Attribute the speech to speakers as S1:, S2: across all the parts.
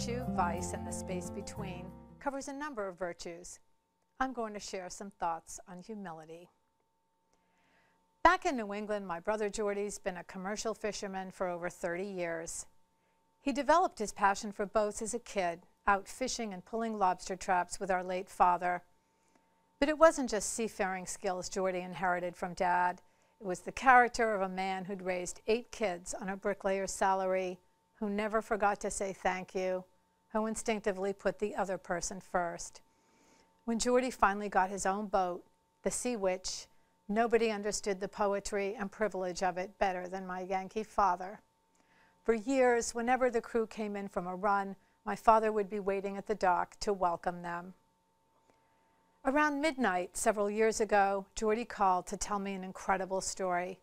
S1: virtue, vice, and the space between covers a number of virtues. I'm going to share some thoughts on humility. Back in New England, my brother Jordy's been a commercial fisherman for over 30 years. He developed his passion for boats as a kid, out fishing and pulling lobster traps with our late father. But it wasn't just seafaring skills Jordy inherited from Dad. It was the character of a man who'd raised 8 kids on a bricklayer's salary, who never forgot to say thank you, who instinctively put the other person first. When Jordy finally got his own boat, the Sea Witch, nobody understood the poetry and privilege of it better than my Yankee father. For years, whenever the crew came in from a run, my father would be waiting at the dock to welcome them. Around midnight several years ago, Jordy called to tell me an incredible story.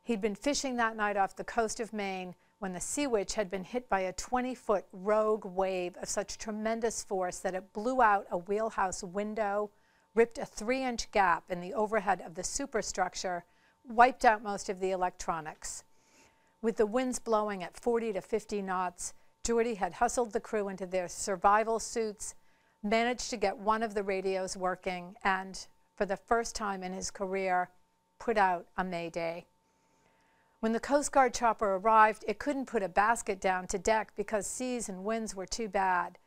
S1: He'd been fishing that night off the coast of Maine when the Sea Witch had been hit by a 20-foot rogue wave of such tremendous force that it blew out a wheelhouse window, ripped a 3-inch gap in the overhead of the superstructure, wiped out most of the electronics. With the winds blowing at 40 to 50 knots, Jordy had hustled the crew into their survival suits, managed to get one of the radios working, and, for the first time in his career, put out a mayday. When the Coast Guard chopper arrived, it couldn't put a basket down to deck because seas and winds were too bad.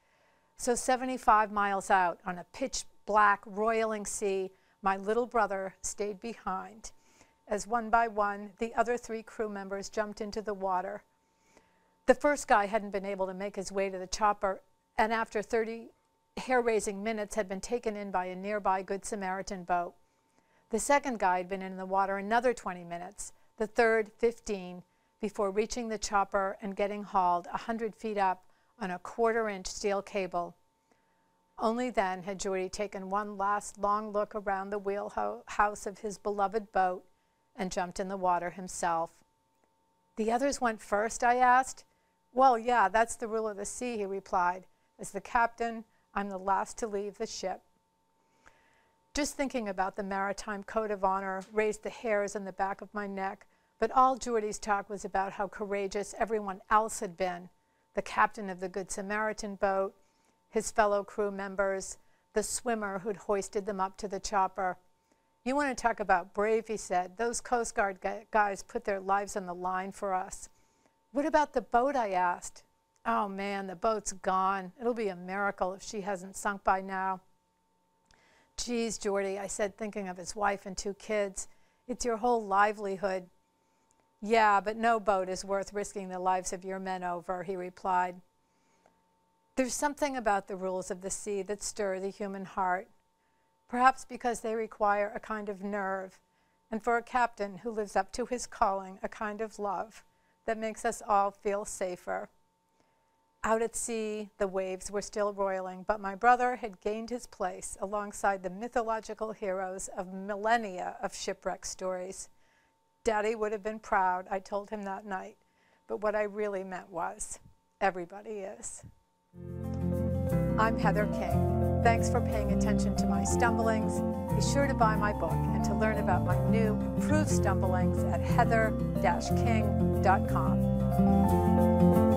S1: So 75 miles out on a pitch-black, roiling sea, my little brother stayed behind, as one by one, the other 3 crew members jumped into the water. The first guy hadn't been able to make his way to the chopper, and after 30 hair-raising minutes had been taken in by a nearby Good Samaritan boat. The second guy had been in the water another 20 minutes, the third 15, before reaching the chopper and getting hauled 100 feet up on a 1/4-inch steel cable. Only then had Jordy taken one last long look around the wheelhouse of his beloved boat and jumped in the water himself. "The others went first?" I asked. "Well, yeah, that's the rule of the sea," he replied. "As the captain, I'm the last to leave the ship." Just thinking about the maritime code of honor raised the hairs on the back of my neck, but all Jordy's talk was about how courageous everyone else had been, the captain of the Good Samaritan boat, his fellow crew members, the swimmer who'd hoisted them up to the chopper. "You want to talk about brave," he said. "Those Coast Guard guys put their lives on the line for us." "What about the boat?" I asked. "Oh man, the boat's gone. It'll be a miracle if she hasn't sunk by now." "Geez, Jordy," I said, thinking of his wife and 2 kids. "It's your whole livelihood." "Yeah, but no boat is worth risking the lives of your men over," he replied. There's something about the rules of the sea that stir the human heart, perhaps because they require a kind of nerve, and for a captain who lives up to his calling, a kind of love that makes us all feel safer. Out at sea, the waves were still roiling, but my brother had gained his place alongside the mythological heroes of millennia of shipwreck stories. Daddy would have been proud, I told him that night, but what I really meant was, everybody is. I'm Heather King. Thanks for paying attention to my stumblings. Be sure to buy my book and to learn about my new improved stumblings at heather-king.com.